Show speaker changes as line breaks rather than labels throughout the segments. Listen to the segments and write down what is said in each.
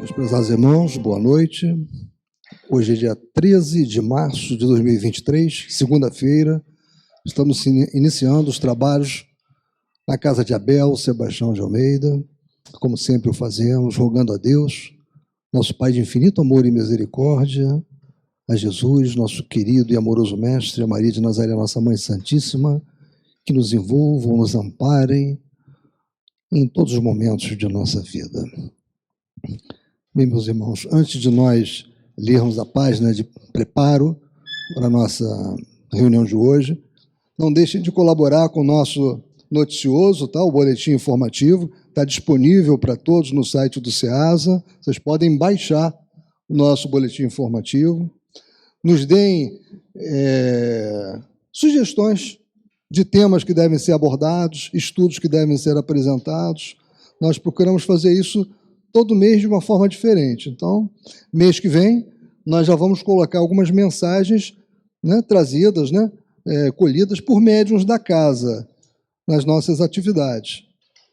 Meus prezados irmãos, boa noite. Hoje é dia 13 de março de 2023, segunda-feira. Estamos iniciando os trabalhos na casa de Abel Sebastião de Almeida, como sempre o fazemos, rogando a Deus, nosso Pai de infinito amor e misericórdia, a Jesus, nosso querido e amoroso Mestre, a Maria de Nazaré, nossa Mãe Santíssima, que nos envolvam, nos amparem em todos os momentos de nossa vida. Bem, meus irmãos, antes de nós lermos a página de preparo para a nossa reunião de hoje, não deixem de colaborar com o nosso noticioso, tá? O boletim informativo está disponível para todos no site do SEASA. Vocês podem baixar o nosso boletim informativo. Nos deem sugestões de temas que devem ser abordados, estudos que devem ser apresentados. Nós procuramos fazer isso todo mês de uma forma diferente. Então, mês que vem, nós já vamos colocar algumas mensagens, né, trazidas, né, colhidas por médiuns da casa nas nossas atividades.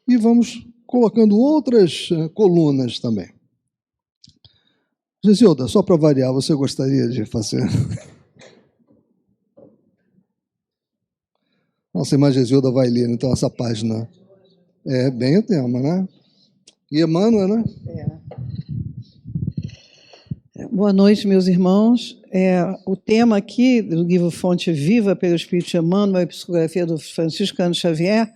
E vamos colocando outras colunas também. Gesilda, só para variar, você gostaria de fazer? Nossa irmã Gesilda vai ler, então, essa página. É bem o tema, né? E Emmanuel, né?
Boa noite, meus irmãos. O tema aqui do livro Fonte Viva, pelo Espírito de Emmanuel, a psicografia do Franciscano Xavier,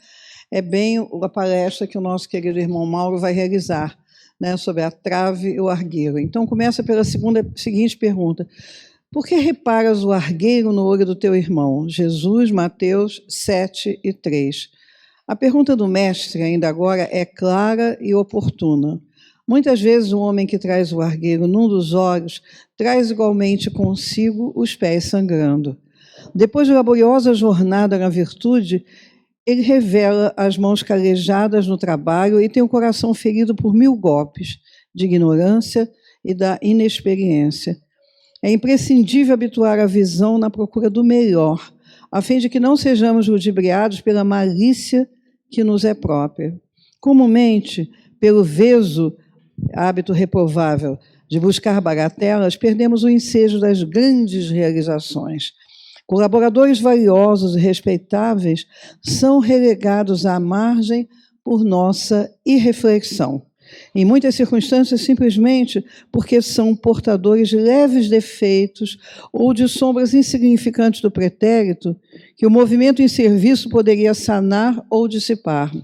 é bem a palestra que o nosso querido irmão Mauro vai realizar, né, sobre a trave e o argueiro. Então, começa pela seguinte pergunta: por que reparas o argueiro no olho do teu irmão? Jesus, Mateus 7:3. A pergunta do mestre, ainda agora, é clara e oportuna. Muitas vezes o homem que traz o argueiro num dos olhos traz igualmente consigo os pés sangrando. Depois de laboriosa jornada na virtude, ele revela as mãos calejadas no trabalho e tem o coração ferido por 1000 golpes de ignorância e da inexperiência. É imprescindível habituar a visão na procura do melhor, a fim de que não sejamos ludibriados pela malícia que nos é própria. Comumente, pelo veso, hábito reprovável de buscar bagatelas, perdemos o ensejo das grandes realizações. Colaboradores valiosos e respeitáveis são relegados à margem por nossa irreflexão. Em muitas circunstâncias, simplesmente porque são portadores de leves defeitos ou de sombras insignificantes do pretérito que o movimento em serviço poderia sanar ou dissipar.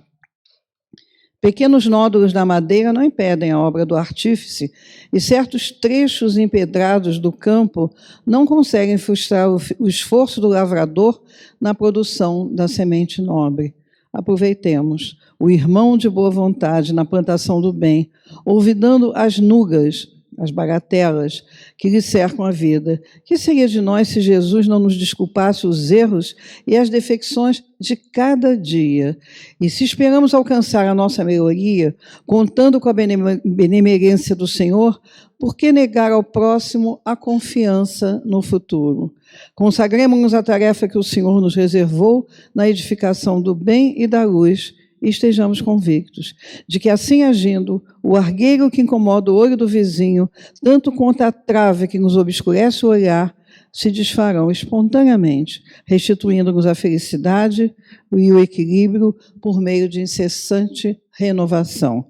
Pequenos nódulos da madeira não impedem a obra do artífice e certos trechos empedrados do campo não conseguem frustrar o esforço do lavrador na produção da semente nobre. Aproveitemos o irmão de boa vontade na plantação do bem, olvidando as nugas, as bagatelas que lhe cercam a vida. Que seria de nós se Jesus não nos desculpasse os erros e as defecções de cada dia? E se esperamos alcançar a nossa melhoria, contando com a benemerência do Senhor, por que negar ao próximo a confiança no futuro? Consagremos-nos à tarefa que o Senhor nos reservou na edificação do bem e da luz, e estejamos convictos de que, assim agindo, o argueiro que incomoda o olho do vizinho, tanto quanto a trave que nos obscurece o olhar, se desfarão espontaneamente, restituindo-nos a felicidade e o equilíbrio por meio de incessante renovação.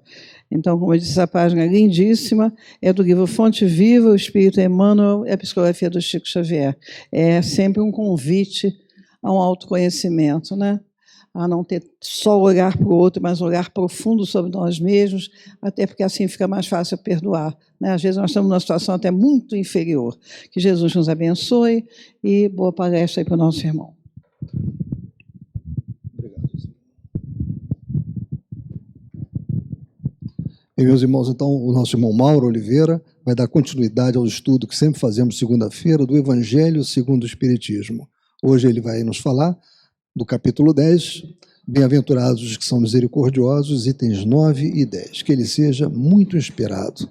Então, como eu disse, essa página lindíssima é do livro Fonte Viva, o Espírito Emmanuel e a psicografia do Chico Xavier. É sempre um convite a um autoconhecimento, né? A não ter só olhar para o outro, mas um olhar profundo sobre nós mesmos, até porque assim fica mais fácil perdoar, né? Às vezes nós estamos numa situação até muito inferior. Que Jesus nos abençoe e boa palestra aí para o nosso irmão.
E, meus irmãos, então, o nosso irmão Mauro Oliveira vai dar continuidade ao estudo que sempre fazemos segunda-feira do Evangelho segundo o Espiritismo. Hoje ele vai nos falar do capítulo 10, Bem-aventurados os que são misericordiosos, itens 9 e 10. Que ele seja muito inspirado.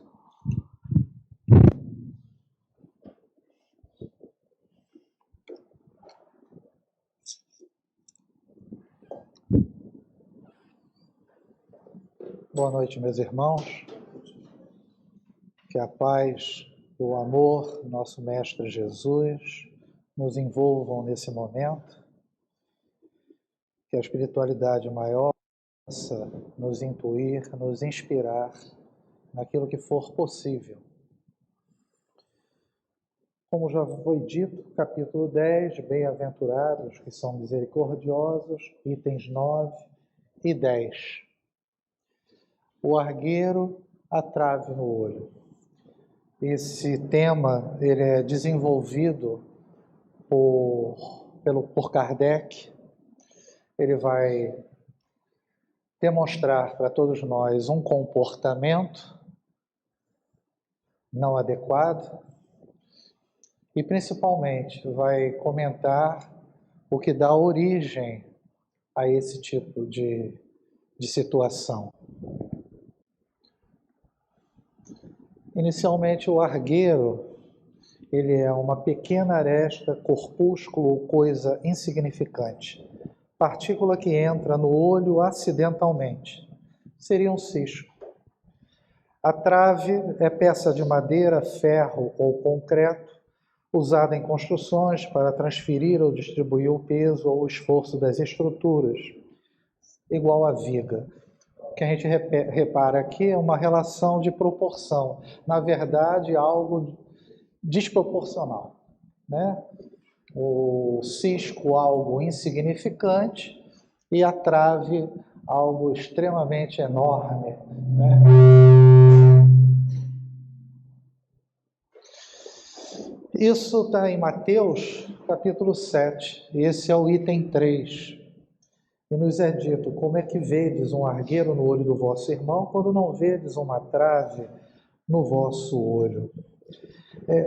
Boa noite, meus irmãos. Que a paz e o amor do nosso Mestre Jesus nos envolvam nesse momento, que a espiritualidade maior possa nos intuir, nos inspirar naquilo que for possível. Como já foi dito, capítulo 10, bem-aventurados que são misericordiosos, itens 9 e 10. O argueiro, a trave no olho. Esse tema ele é desenvolvido por Kardec. Ele vai demonstrar para todos nós um comportamento não adequado e, principalmente, vai comentar o que dá origem a esse tipo de situação. Inicialmente, o argueiro, ele é uma pequena aresta, corpúsculo ou coisa insignificante, partícula que entra no olho acidentalmente. Seria um cisco. A trave é peça de madeira, ferro ou concreto, usada em construções para transferir ou distribuir o peso ou o esforço das estruturas, igual à viga. O que a gente repara aqui é uma relação de proporção, na verdade, algo desproporcional, né? O cisco, algo insignificante, e a trave, algo extremamente enorme, né? Isso está em Mateus, capítulo 7, esse é o item 3. E nos é dito, como é que vedes um argueiro no olho do vosso irmão, quando não vedes uma trave no vosso olho?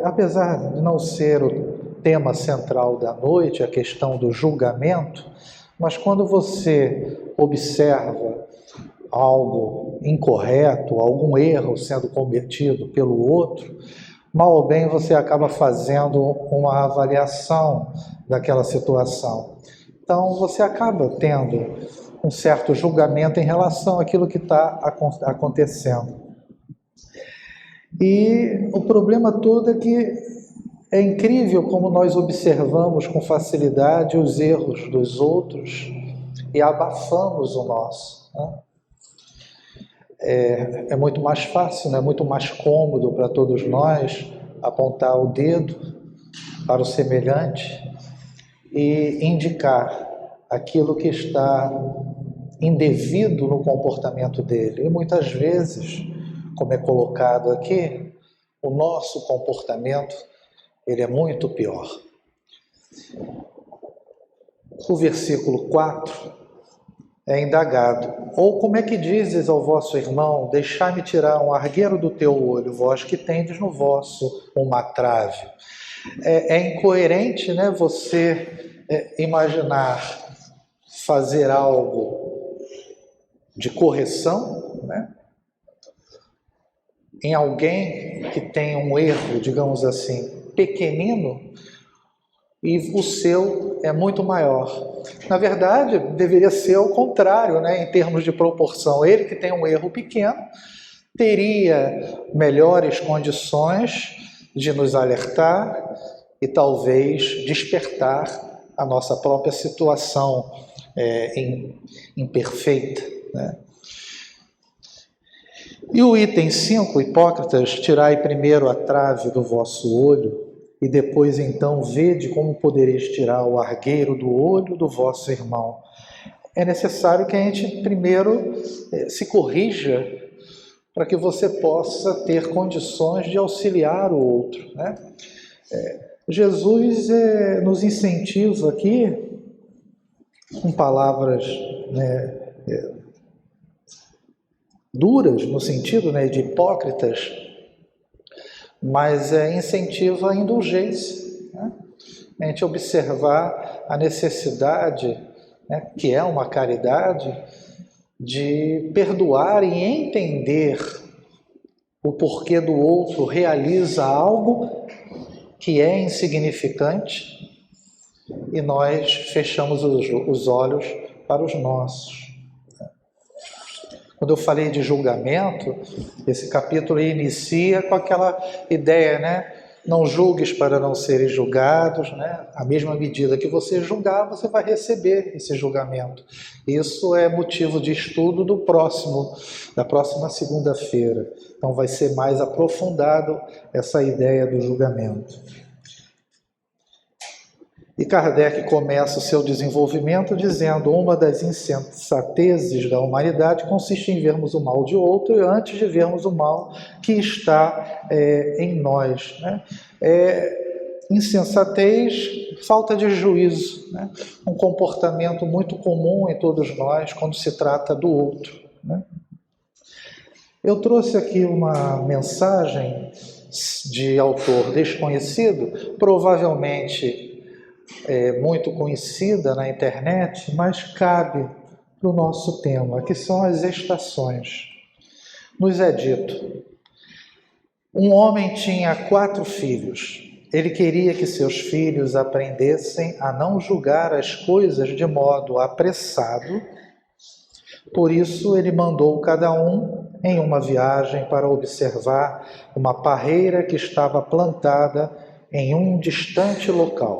Apesar de não ser o tema central da noite, a questão do julgamento, mas quando você observa algo incorreto, algum erro sendo cometido pelo outro, mal ou bem você acaba fazendo uma avaliação daquela situação. Então você acaba tendo um certo julgamento em relação àquilo que está acontecendo. E o problema todo é que é incrível como nós observamos com facilidade os erros dos outros e abafamos o nosso, né? É muito mais fácil, né? Muito mais cômodo para todos nós apontar o dedo para o semelhante e indicar aquilo que está indevido no comportamento dele. E muitas vezes, como é colocado aqui, o nosso comportamento ele é muito pior. O versículo 4 é indagado. Ou como é que dizes ao vosso irmão, deixai-me tirar um argueiro do teu olho, vós que tendes no vosso uma trave. É incoerente, né, você imaginar fazer algo de correção, né, em alguém que tem um erro, digamos assim, pequenino, e o seu é muito maior. Na verdade, deveria ser o contrário, né, em termos de proporção. Ele que tem um erro pequeno, teria melhores condições de nos alertar e talvez despertar a nossa própria situação imperfeita, né? E o item 5, Hipócritas, tirai primeiro a trave do vosso olho, e depois então vede como podereis tirar o argueiro do olho do vosso irmão. É necessário que a gente primeiro se corrija para que você possa ter condições de auxiliar o outro, né? Jesus nos incentiva aqui, com palavras, né, duras, no sentido, né, de hipócritas, mas incentiva a indulgência, né? A gente observar a necessidade, né, que é uma caridade, de perdoar e entender o porquê do outro realiza algo que é insignificante e nós fechamos os olhos para os nossos. Quando eu falei de julgamento, esse capítulo inicia com aquela ideia, né? Não julgues para não seres julgados, né? A mesma medida que você julgar, você vai receber esse julgamento. Isso é motivo de estudo da próxima segunda-feira. Então vai ser mais aprofundado essa ideia do julgamento. E Kardec começa o seu desenvolvimento dizendo: uma das insensatezes da humanidade consiste em vermos o mal de outro antes de vermos o mal que está em nós. Né? Insensatez, falta de juízo, né? Um comportamento muito comum em todos nós quando se trata do outro. Né? Eu trouxe aqui uma mensagem de autor desconhecido, provavelmente muito conhecida na internet, mas cabe para o nosso tema, que são as estações. Nos é dito: um homem tinha 4 filhos. Ele queria que seus filhos aprendessem a não julgar as coisas de modo apressado. Por isso, ele mandou cada um em uma viagem para observar uma parreira que estava plantada em um distante local.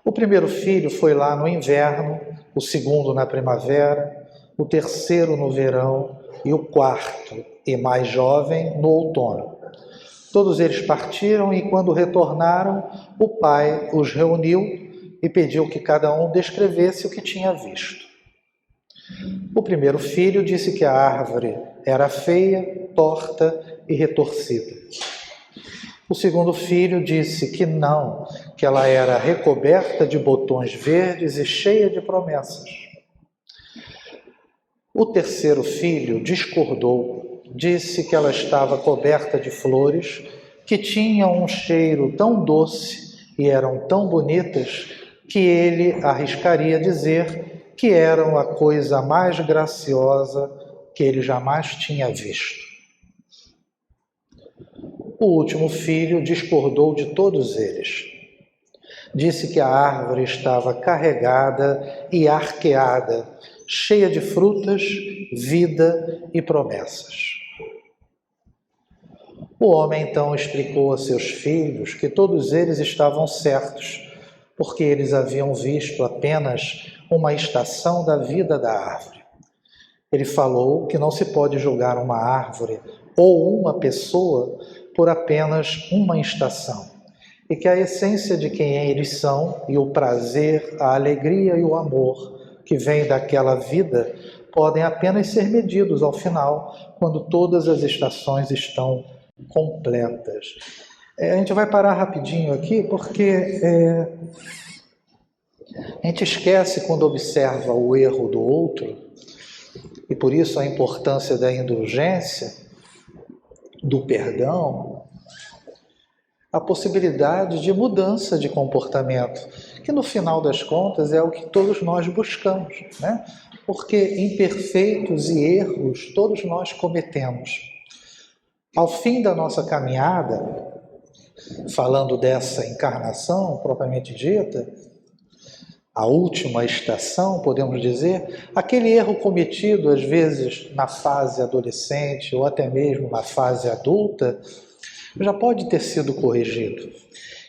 O primeiro filho foi lá no inverno, o segundo na primavera, o terceiro no verão e o quarto, e mais jovem, no outono. Todos eles partiram e, quando retornaram, o pai os reuniu e pediu que cada um descrevesse o que tinha visto. O primeiro filho disse que a árvore era feia, torta e retorcida. O segundo filho disse que não, que ela era recoberta de botões verdes e cheia de promessas. O terceiro filho discordou, disse que ela estava coberta de flores, que tinham um cheiro tão doce e eram tão bonitas que ele arriscaria dizer que eram a coisa mais graciosa que ele jamais tinha visto. O último filho discordou de todos eles. Disse que a árvore estava carregada e arqueada, cheia de frutas, vida e promessas. O homem então explicou a seus filhos que todos eles estavam certos, porque eles haviam visto apenas uma estação da vida da árvore. Ele falou que não se pode julgar uma árvore ou uma pessoa por apenas uma estação, e que a essência de quem eles são e o prazer, a alegria e o amor que vem daquela vida podem apenas ser medidos ao final, quando todas as estações estão completas. A gente vai parar rapidinho aqui, porque a gente esquece quando observa o erro do outro, e por isso a importância da indulgência, do perdão, a possibilidade de mudança de comportamento, que no final das contas é o que todos nós buscamos, né? Porque imperfeitos e erros todos nós cometemos. Ao fim da nossa caminhada, falando dessa encarnação propriamente dita, a última estação, podemos dizer, aquele erro cometido às vezes na fase adolescente ou até mesmo na fase adulta, já pode ter sido corrigido.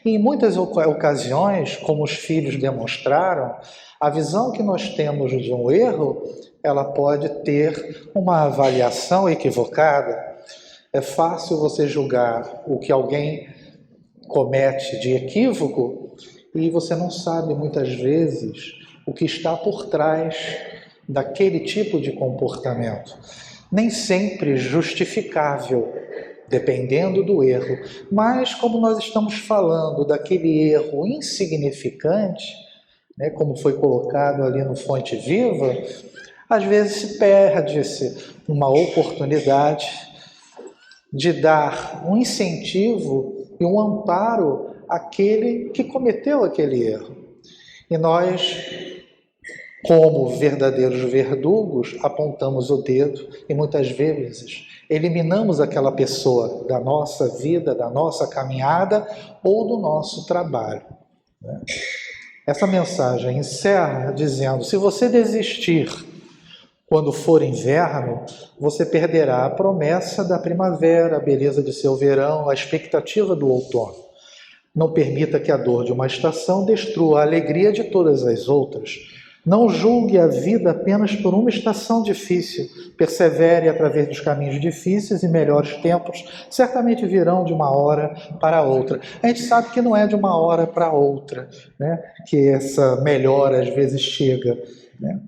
E em muitas ocasiões, como os filhos demonstraram, a visão que nós temos de um erro, ela pode ter uma avaliação equivocada. É fácil você julgar o que alguém comete de equívoco e você não sabe muitas vezes o que está por trás daquele tipo de comportamento. Nem sempre justificável, dependendo do erro, mas como nós estamos falando daquele erro insignificante, né, como foi colocado ali no Fonte Viva, às vezes se perde-se uma oportunidade de dar um incentivo e um amparo àquele que cometeu aquele erro. E nós, como verdadeiros verdugos, apontamos o dedo e muitas vezes eliminamos aquela pessoa da nossa vida, da nossa caminhada ou do nosso trabalho. Essa mensagem encerra dizendo: se você desistir Quando for inverno, você perderá a promessa da primavera, a beleza de seu verão, a expectativa do outono. Não permita que a dor de uma estação destrua a alegria de todas as outras. Não julgue a vida apenas por uma estação difícil. Persevere através dos caminhos difíceis e melhores tempos certamente virão de uma hora para outra. A gente sabe que não é de uma hora para outra, né, que essa melhora às vezes chega, né?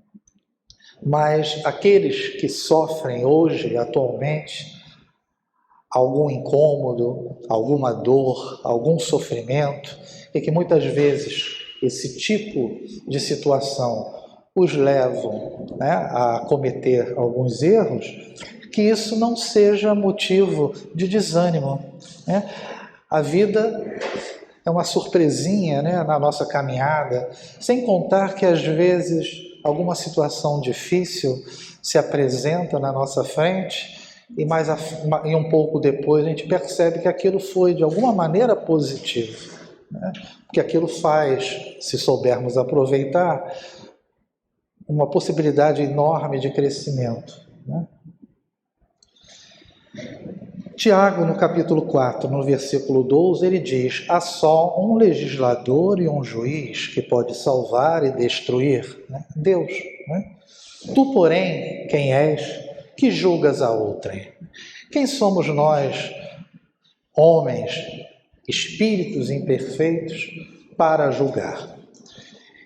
Mas aqueles que sofrem hoje, atualmente, algum incômodo, alguma dor, algum sofrimento, e que muitas vezes esse tipo de situação os levam, né, a cometer alguns erros, que isso não seja motivo de desânimo, né? A vida é uma surpresinha, né, na nossa caminhada, sem contar que às vezes alguma situação difícil se apresenta na nossa frente e um pouco depois a gente percebe que aquilo foi de alguma maneira positivo, né? Porque aquilo faz, se soubermos aproveitar, uma possibilidade enorme de crescimento, né? Tiago, no capítulo 4, no versículo 12, ele diz: há só um legislador e um juiz que pode salvar e destruir, né? Deus, né? Tu, porém, quem és, que julgas a outrem? Quem somos nós, homens, espíritos imperfeitos, para julgar?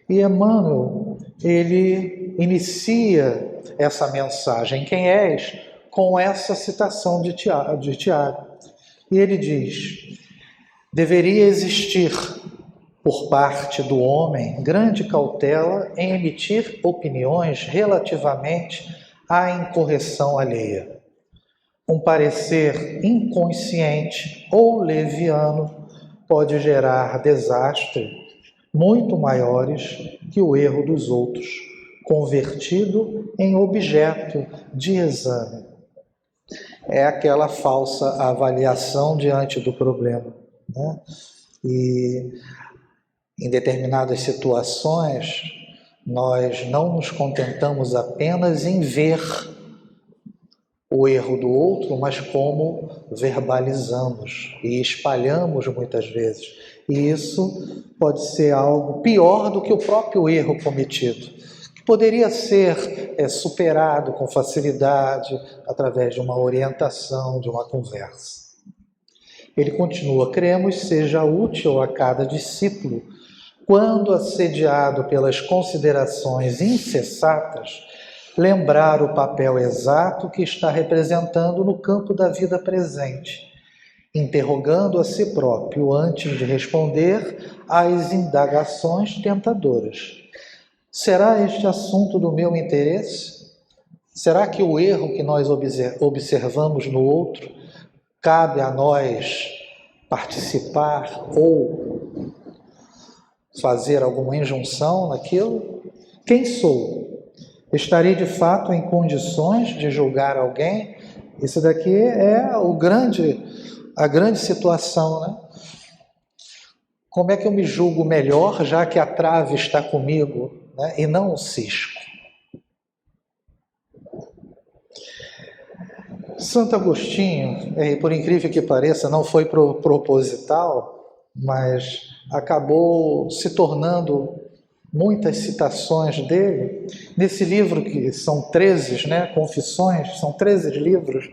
E Emmanuel, ele inicia essa mensagem, quem és, com essa citação de Tiago. E ele diz: deveria existir, por parte do homem, grande cautela em emitir opiniões relativamente à incorreção alheia. Um parecer inconsciente ou leviano pode gerar desastres muito maiores que o erro dos outros, convertido em objeto de exame. É aquela falsa avaliação diante do problema, né? E em determinadas situações, nós não nos contentamos apenas em ver o erro do outro, mas como verbalizamos e espalhamos muitas vezes. E isso pode ser algo pior do que o próprio erro cometido, que poderia ser superado com facilidade através de uma orientação, de uma conversa. Ele continua: cremos seja útil a cada discípulo, quando assediado pelas considerações insensatas, lembrar o papel exato que está representando no campo da vida presente, interrogando a si próprio antes de responder às indagações tentadoras. Será este assunto do meu interesse? Será que o erro que nós observamos no outro cabe a nós participar ou fazer alguma injunção naquilo? Quem sou? Estarei de fato em condições de julgar alguém? Isso daqui é a grande situação, né? Como é que eu me julgo melhor, já que a trave está comigo, né, e não o cisco? Santo Agostinho, por incrível que pareça, não foi proposital, mas acabou se tornando muitas citações dele nesse livro, que são 13, né, Confissões, são 13 livros,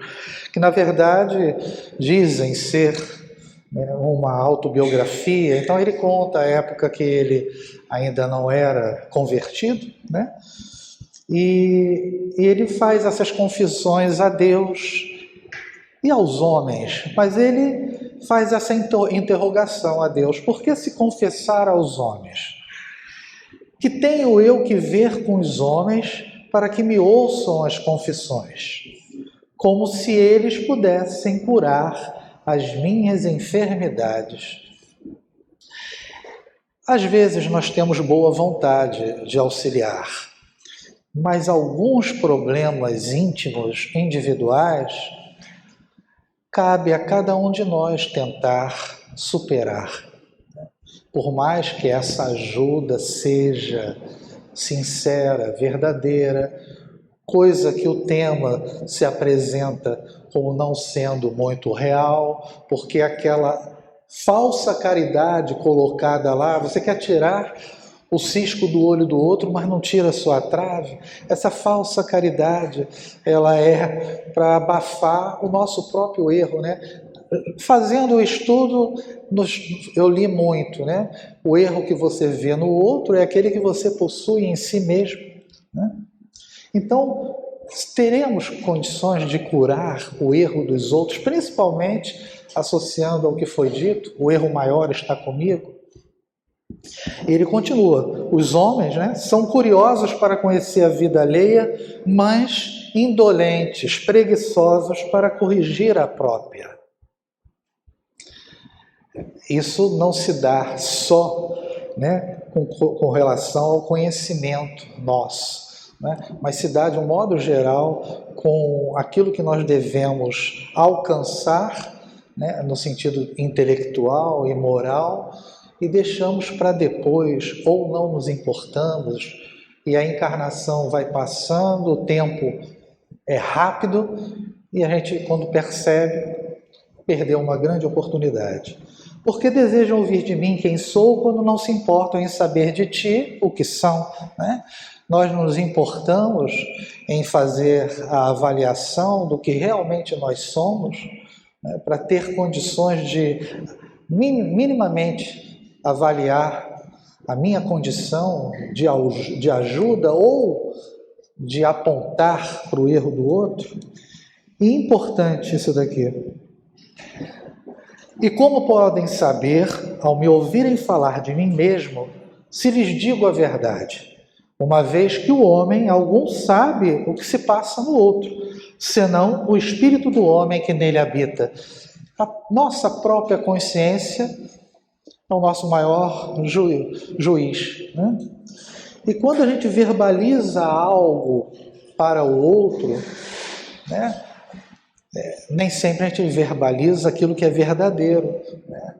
que na verdade dizem ser, né, uma autobiografia. Então ele conta a época que ele ainda não era convertido, né? E ele faz essas confissões a Deus e aos homens, mas ele faz essa interrogação a Deus: por que se confessar aos homens? Que tenho eu que ver com os homens para que me ouçam as confissões, como se eles pudessem curar as minhas enfermidades. Às vezes nós temos boa vontade de auxiliar, mas alguns problemas íntimos, individuais, cabe a cada um de nós tentar superar. Por mais que essa ajuda seja sincera, verdadeira, coisa que o tema se apresenta como não sendo muito real, porque aquela falsa caridade colocada lá, você quer tirar o cisco do olho do outro, mas não tira a sua trave. Essa falsa caridade, ela é para abafar o nosso próprio erro, né? Fazendo o estudo, eu li muito, né? O erro que você vê no outro é aquele que você possui em si mesmo, né? Então, teremos condições de curar o erro dos outros, principalmente associando ao que foi dito, o erro maior está comigo. Ele continua, os homens, né, são curiosos para conhecer a vida alheia, mas indolentes, preguiçosos para corrigir a própria. Isso não se dá só, né, com relação ao conhecimento nosso, né, mas se dá de um modo geral com aquilo que nós devemos alcançar, né, no sentido intelectual e moral, e deixamos para depois, ou não nos importamos, e a encarnação vai passando, o tempo é rápido, e a gente, quando percebe, perdeu uma grande oportunidade. Porque desejam ouvir de mim quem sou, quando não se importam em saber de ti o que são, né? Nós nos importamos em fazer a avaliação do que realmente nós somos, né, para ter condições de minimamente avaliar a minha condição de ajuda ou de apontar para o erro do outro. E importante isso daqui. E como podem saber, ao me ouvirem falar de mim mesmo, se lhes digo a verdade, uma vez que o homem algum sabe o que se passa no outro, senão o espírito do homem que nele habita. A nossa própria consciência é o nosso maior juiz, né? E quando a gente verbaliza algo para o outro, né, nem sempre a gente verbaliza aquilo que é verdadeiro, né?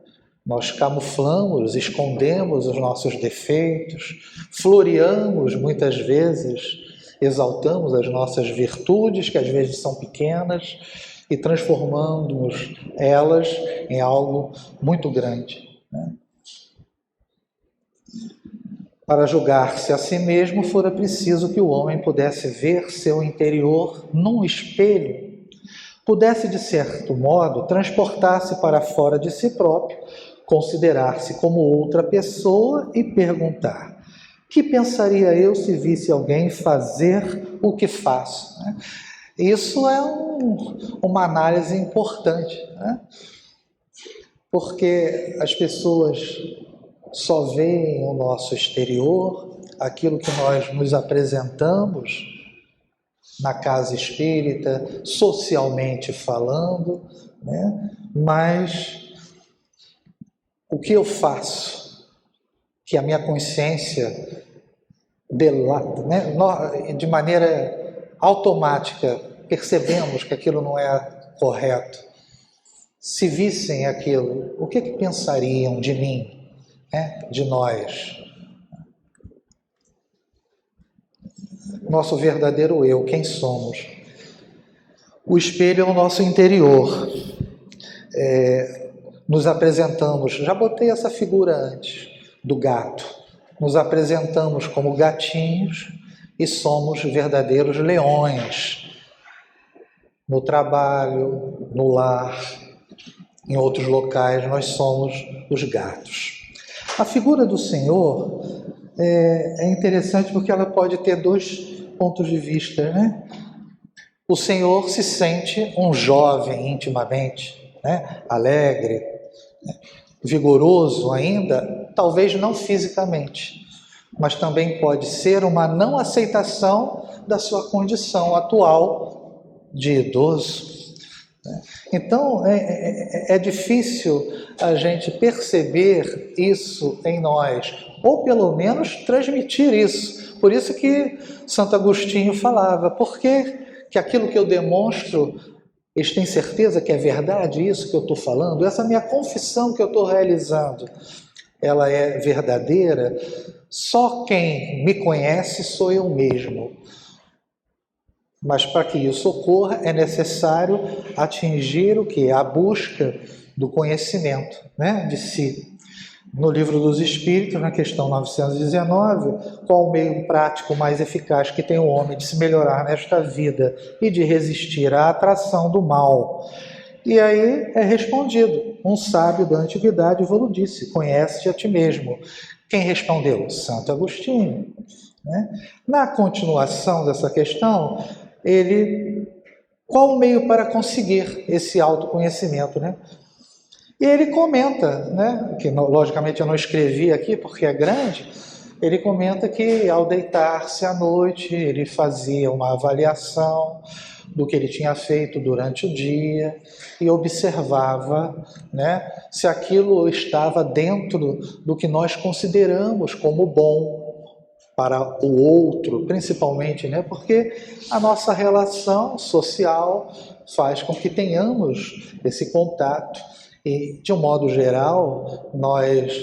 Nós camuflamos, escondemos os nossos defeitos, floreamos muitas vezes, exaltamos as nossas virtudes, que às vezes são pequenas, e transformamos elas em algo muito grande, né? Para julgar-se a si mesmo, fora preciso que o homem pudesse ver seu interior num espelho, pudesse, de certo modo, transportar-se para fora de si próprio, considerar-se como outra pessoa e perguntar: que pensaria eu se visse alguém fazer o que faço? Isso é uma análise importante, né? Porque as pessoas só veem o nosso exterior, aquilo que nós nos apresentamos na casa espírita, socialmente falando, né? Mas o que eu faço, que a minha consciência delata, né? De maneira automática, percebemos que aquilo não é correto. Se vissem aquilo, o que pensariam de mim, né? De nós? Nosso verdadeiro eu, quem somos? O espelho é o nosso interior. Nos apresentamos, já botei essa figura antes, do gato. Nos apresentamos como gatinhos e somos verdadeiros leões. No trabalho, no lar, em outros locais, nós somos os gatos. A figura do Senhor é interessante porque ela pode ter dois pontos de vista, né? O Senhor se sente um jovem intimamente, né? Alegre, né? Vigoroso ainda, talvez não fisicamente, mas também pode ser uma não aceitação da sua condição atual de idoso. Então, é difícil a gente perceber isso em nós, ou pelo menos transmitir isso. Por isso que Santo Agostinho falava: por que aquilo que eu demonstro, eles têm certeza que é verdade isso que eu estou falando? Essa minha confissão que eu estou realizando, ela é verdadeira? Só quem me conhece sou eu mesmo. Mas para que isso ocorra, é necessário atingir o quê? A busca do conhecimento, né, de si. No Livro dos Espíritos, na questão 919, qual o meio prático mais eficaz que tem o homem de se melhorar nesta vida e de resistir à atração do mal? E aí é respondido, um sábio da antiguidade vos disse, conhece-te a ti mesmo. Quem respondeu? Santo Agostinho. Né? Na continuação dessa questão, qual o meio para conseguir esse autoconhecimento, né? E ele comenta, né, que logicamente eu não escrevi aqui porque é grande, ele comenta que ao deitar-se à noite, ele fazia uma avaliação do que ele tinha feito durante o dia e observava, né, se aquilo estava dentro do que nós consideramos como bom para o outro, principalmente, né, porque a nossa relação social faz com que tenhamos esse contato. E, de um modo geral,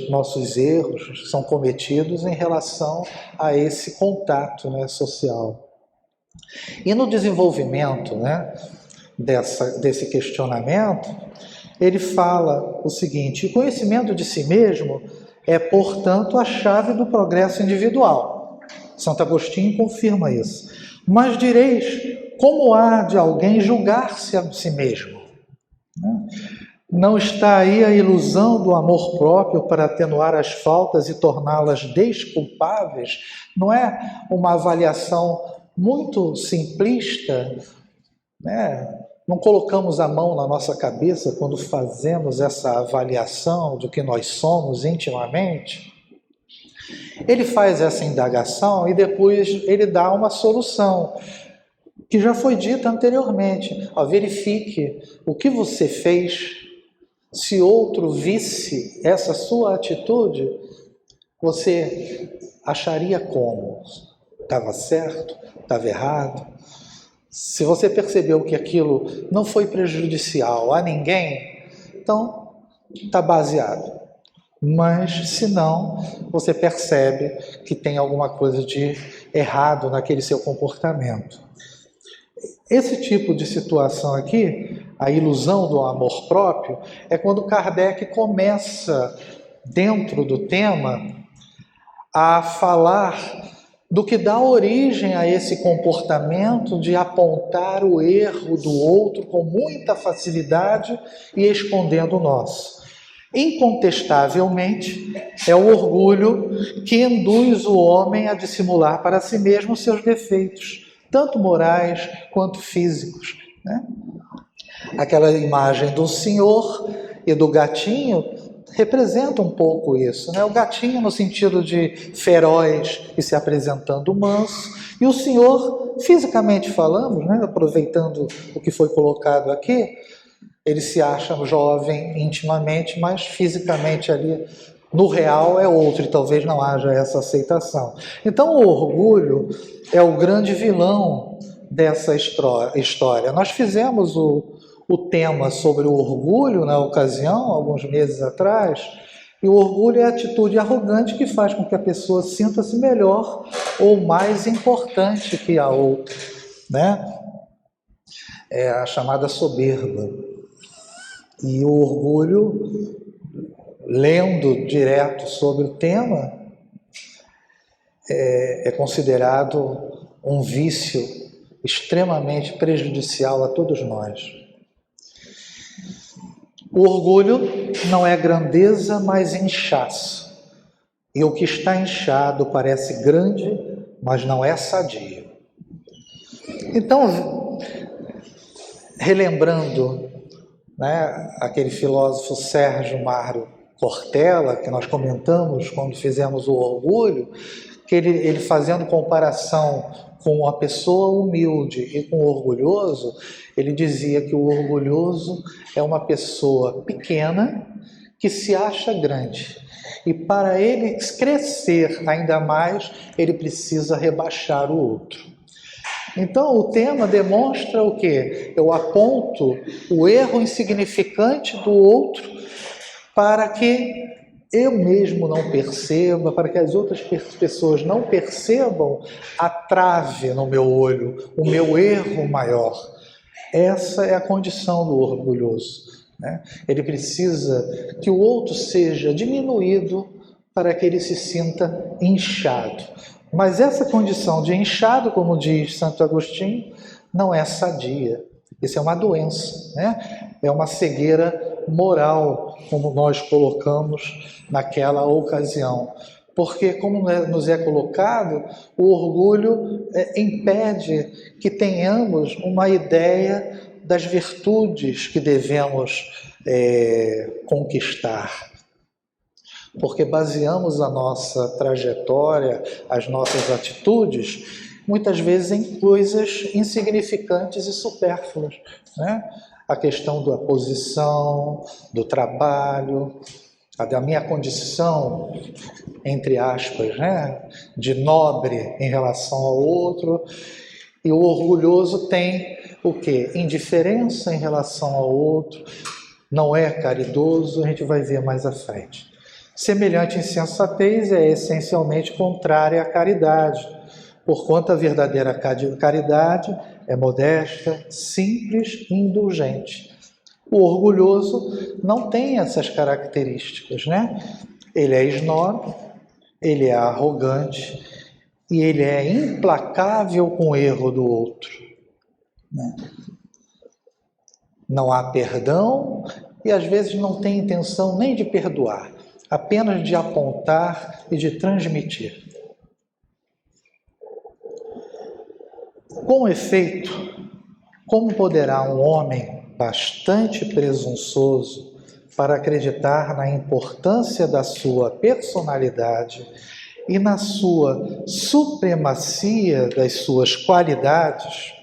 nossos erros são cometidos em relação a esse contato, né, social. E no desenvolvimento, né, desse questionamento, ele fala o seguinte: o conhecimento de si mesmo é, portanto, a chave do progresso individual. Santo Agostinho confirma isso. Mas direis, como há de alguém julgar-se a si mesmo? Não está aí a ilusão do amor próprio para atenuar as faltas e torná-las desculpáveis? Não é uma avaliação muito simplista, né? Não colocamos a mão na nossa cabeça quando fazemos essa avaliação do que nós somos intimamente? Ele faz essa indagação e depois ele dá uma solução, que já foi dita anteriormente. Verifique o que você fez. Se outro visse essa sua atitude, você acharia como? Estava certo? Estava errado? Se você percebeu que aquilo não foi prejudicial a ninguém, então está baseado. Mas, se não, você percebe que tem alguma coisa de errado naquele seu comportamento. Esse tipo de situação aqui, a ilusão do amor próprio, é quando Kardec começa, dentro do tema, a falar do que dá origem a esse comportamento de apontar o erro do outro com muita facilidade e escondendo o nosso. Incontestavelmente, é o orgulho que induz o homem a dissimular para si mesmo seus defeitos, tanto morais quanto físicos, né? Aquela imagem do senhor e do gatinho representa um pouco isso, né? O gatinho no sentido de feroz e se apresentando manso, e o senhor, fisicamente falando, né, aproveitando o que foi colocado aqui, ele se acha jovem intimamente, mas fisicamente ali no real é outro, e talvez não haja essa aceitação. Então o orgulho é o grande vilão dessa história. Nós fizemos o tema sobre o orgulho na ocasião, alguns meses atrás, e o orgulho é a atitude arrogante que faz com que a pessoa sinta-se melhor ou mais importante que a outra, né? É a chamada soberba. E o orgulho, lendo direto sobre o tema, é considerado um vício extremamente prejudicial a todos nós. O orgulho não é grandeza, mas inchaço. E o que está inchado parece grande, mas não é sadio. Então, relembrando, né, aquele filósofo Sérgio Mário Cortella, que nós comentamos quando fizemos o orgulho, que ele fazendo comparação com a pessoa humilde e com o orgulhoso, ele dizia que o orgulhoso é uma pessoa pequena que se acha grande. E para ele crescer ainda mais, ele precisa rebaixar o outro. Então o tema demonstra o quê? Eu aponto o erro insignificante do outro para que eu mesmo não perceba, para que as outras pessoas não percebam a trave no meu olho, o meu erro maior. Essa é a condição do orgulhoso, né? Ele precisa que o outro seja diminuído para que ele se sinta inchado. Mas essa condição de inchado, como diz Santo Agostinho, não é sadia. Isso é uma doença, né? É uma cegueira moral, como nós colocamos naquela ocasião. Porque, como nos é colocado, o orgulho impede que tenhamos uma ideia das virtudes que devemos conquistar. Porque baseamos a nossa trajetória, as nossas atitudes, muitas vezes em coisas insignificantes e supérfluas, né? A questão da posição, do trabalho, da minha condição, entre aspas, né, de nobre em relação ao outro. E o orgulhoso tem o quê? Indiferença em relação ao outro, não é caridoso, a gente vai ver mais à frente. Semelhante insensatez é essencialmente contrária à caridade, porquanto a verdadeira caridade é modesta, simples e indulgente. O orgulhoso não tem essas características, né? Ele é esnobe, ele é arrogante e ele é implacável com o erro do outro, né? Não há perdão e às vezes não tem intenção nem de perdoar, apenas de apontar e de transmitir. Com efeito, como poderá um homem bastante presunçoso para acreditar na importância da sua personalidade e na sua supremacia das suas qualidades,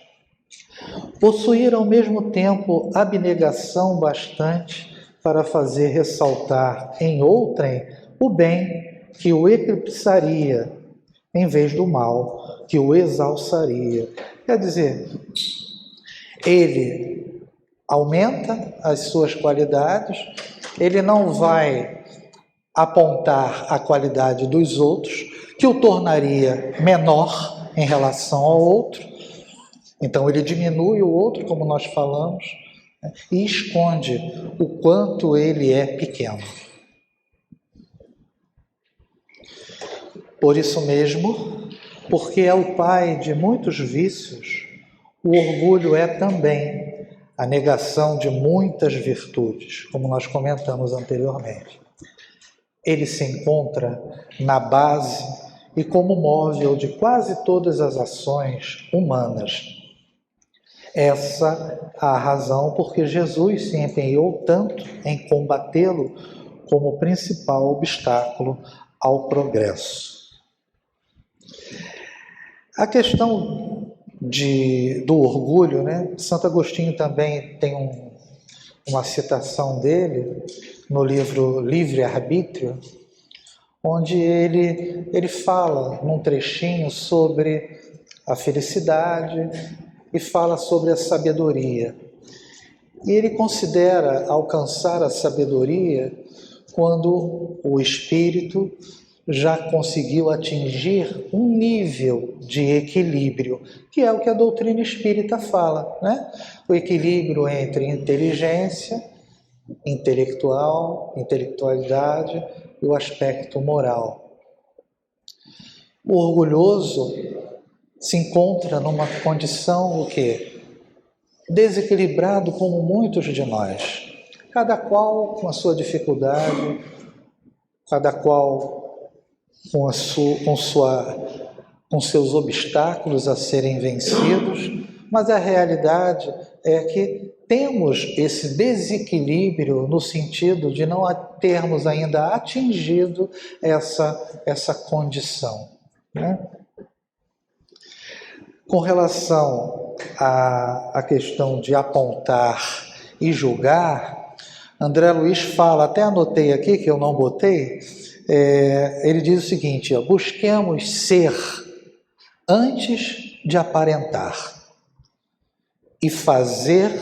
possuir ao mesmo tempo abnegação bastante para fazer ressaltar em outrem o bem que o eclipsaria, em vez do mal que o exalçaria? Quer dizer, ele aumenta as suas qualidades, ele não vai apontar a qualidade dos outros, que o tornaria menor em relação ao outro. Então ele diminui o outro, como nós falamos, né, e esconde o quanto ele é pequeno. Por isso mesmo, porque é o pai de muitos vícios, o orgulho é também a negação de muitas virtudes, como nós comentamos anteriormente. Ele se encontra na base e como móvel de quase todas as ações humanas. Essa é a razão porque Jesus se empenhou tanto em combatê-lo como principal obstáculo ao progresso. A questão do orgulho, né? Santo Agostinho também tem uma citação dele no livro Livre-Arbítrio, onde ele fala num trechinho sobre a felicidade e fala sobre a sabedoria. E ele considera alcançar a sabedoria quando o espírito já conseguiu atingir um nível de equilíbrio, que é o que a doutrina espírita fala, né? O equilíbrio entre inteligência, intelectualidade e o aspecto moral. O orgulhoso se encontra numa condição, o quê? Desequilibrado como muitos de nós, cada qual com a sua dificuldade, cada qual com seus obstáculos a serem vencidos, mas a realidade é que temos esse desequilíbrio no sentido de não termos ainda atingido essa condição, né? Com relação à questão de apontar e julgar, André Luiz fala, até anotei aqui que eu não botei, ele diz o seguinte: busquemos ser antes de aparentar e fazer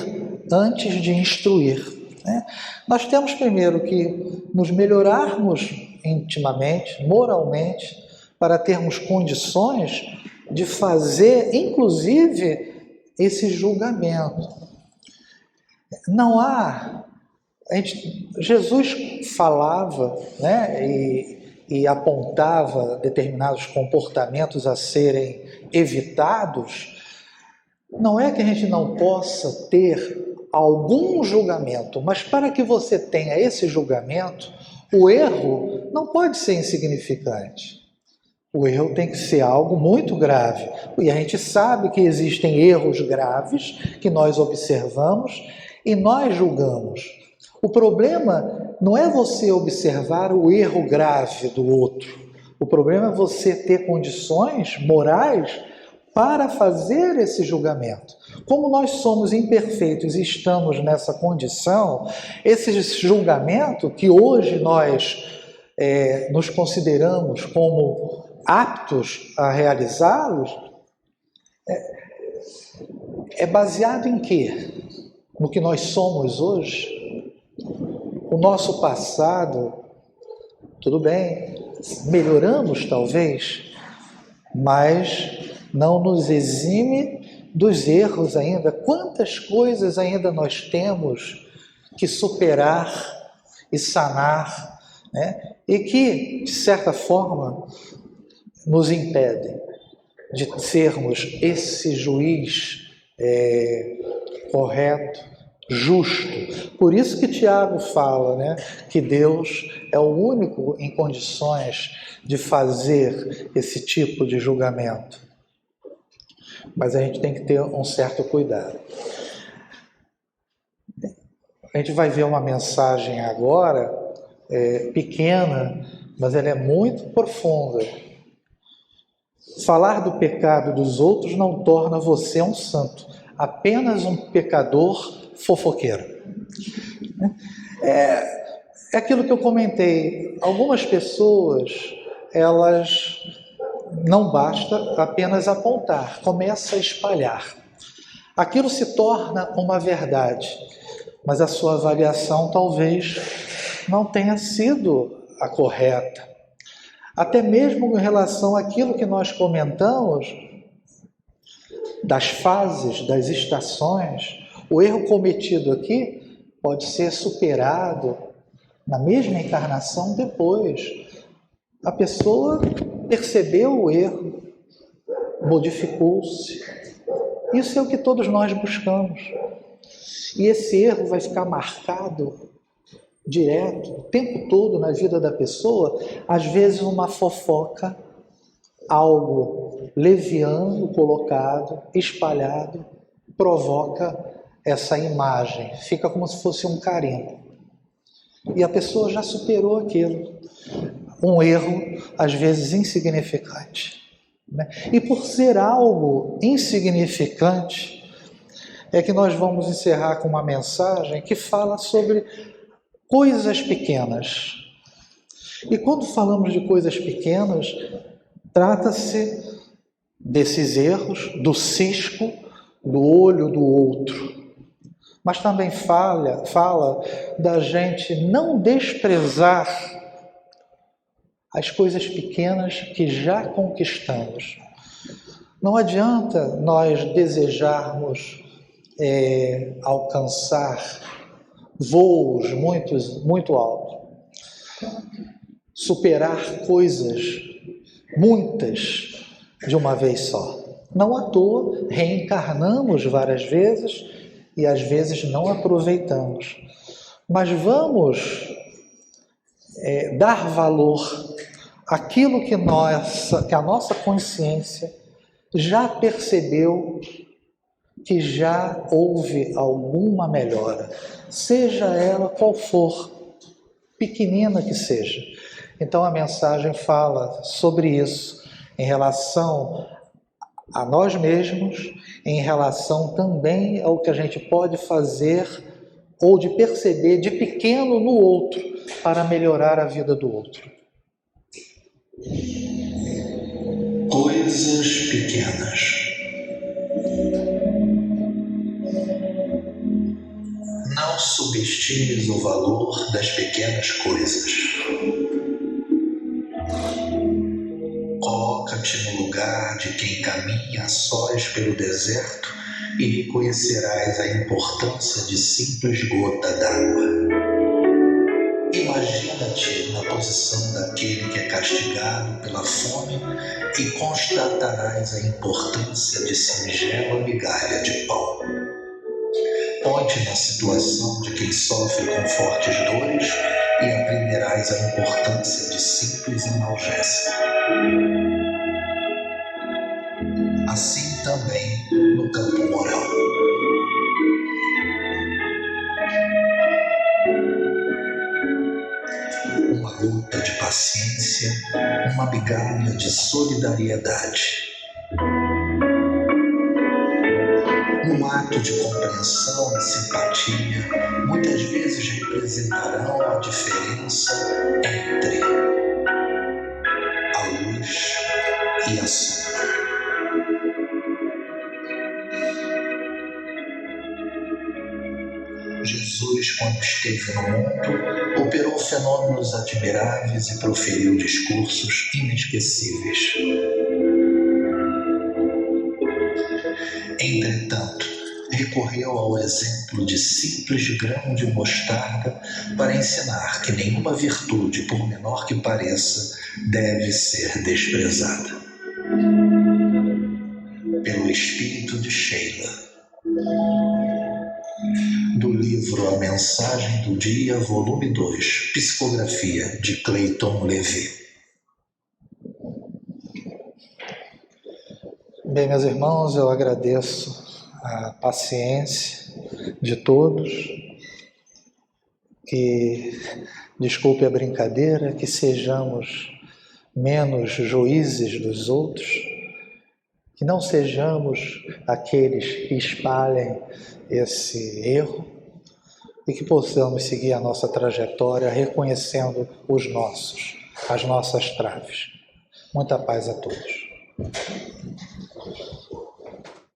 antes de instruir. né? Nós temos primeiro que nos melhorarmos intimamente, moralmente, para termos condições de fazer, inclusive, esse julgamento. Não há... Jesus falava, né, e apontava determinados comportamentos a serem evitados. Não é que a gente não possa ter algum julgamento, mas para que você tenha esse julgamento, o erro não pode ser insignificante. O erro tem que ser algo muito grave. E a gente sabe que existem erros graves que nós observamos e nós julgamos. O problema não é você observar o erro grave do outro. O problema é você ter condições morais para fazer esse julgamento. Como nós somos imperfeitos e estamos nessa condição, esse julgamento que hoje nós nos consideramos como aptos a realizá-los, é baseado em quê? No que nós somos hoje? O nosso passado, tudo bem, melhoramos talvez, mas não nos exime dos erros ainda. Quantas coisas ainda nós temos que superar e sanar, né? E que, de certa forma, nos impedem de sermos esse juiz correto, justo. Por isso que Tiago fala, né, que Deus é o único em condições de fazer esse tipo de julgamento. Mas a gente tem que ter um certo cuidado. A gente vai ver uma mensagem agora, pequena, mas ela é muito profunda. Falar do pecado dos outros não torna você um santo, apenas um pecador fofoqueiro. É aquilo que eu comentei. Algumas pessoas, elas não basta apenas apontar, começa a espalhar. Aquilo se torna uma verdade, mas a sua avaliação talvez não tenha sido a correta. Até mesmo em relação àquilo que nós comentamos, das fases, das estações, o erro cometido aqui pode ser superado na mesma encarnação depois. A pessoa percebeu o erro, modificou-se. Isso é o que todos nós buscamos. E esse erro vai ficar marcado direto, o tempo todo na vida da pessoa. Às vezes uma fofoca, algo leviano colocado, espalhado, provoca essa imagem, fica como se fosse um carimbo. E a pessoa já superou aquilo. Um erro, às vezes, insignificante. Né? E por ser algo insignificante, é que nós vamos encerrar com uma mensagem que fala sobre coisas pequenas. E quando falamos de coisas pequenas, trata-se desses erros, do cisco, do olho do outro. Mas também fala da gente não desprezar as coisas pequenas que já conquistamos. Não adianta nós desejarmos alcançar voos muito altos, superar coisas, muitas, de uma vez só. Não à toa, reencarnamos várias vezes e às vezes não aproveitamos. Mas vamos dar valor àquilo que a nossa consciência já percebeu que já houve alguma melhora, seja ela qual for, pequenina que seja. Então a mensagem fala sobre isso, em relação a nós mesmos, em relação também ao que a gente pode fazer ou de perceber de pequeno no outro para melhorar a vida do outro.
Coisas pequenas. Não subestimes o valor das pequenas coisas. Coloca-te no lugar de quem caminha a sós pelo deserto e reconhecerás a importância de simples gota d'água. Imagina-te na posição daquele que é castigado pela fome e constatarás a importância de singela migalha de pão. Põe-te na situação de quem sofre com fortes dores e aprenderás a importância de simples analgésico. Assim também no campo moral. Uma gota de paciência, uma migalha de solidariedade. Um ato de compreensão e simpatia muitas vezes representarão a diferença entre a luz e a sombra. Jesus, quando esteve no mundo, operou fenômenos admiráveis e proferiu discursos inesquecíveis. Entretanto, recorreu ao exemplo de simples grão de mostarda para ensinar que nenhuma virtude, por menor que pareça, deve ser desprezada. Pelo espírito de Sheila, do livro A Mensagem do Dia, volume 2, psicografia de Clayton Levy.
Bem, meus irmãos, eu agradeço a paciência de todos, que desculpe a brincadeira, que sejamos menos juízes dos outros, que não sejamos aqueles que espalhem esse erro e que possamos seguir a nossa trajetória reconhecendo as nossas traves. Muita paz a todos.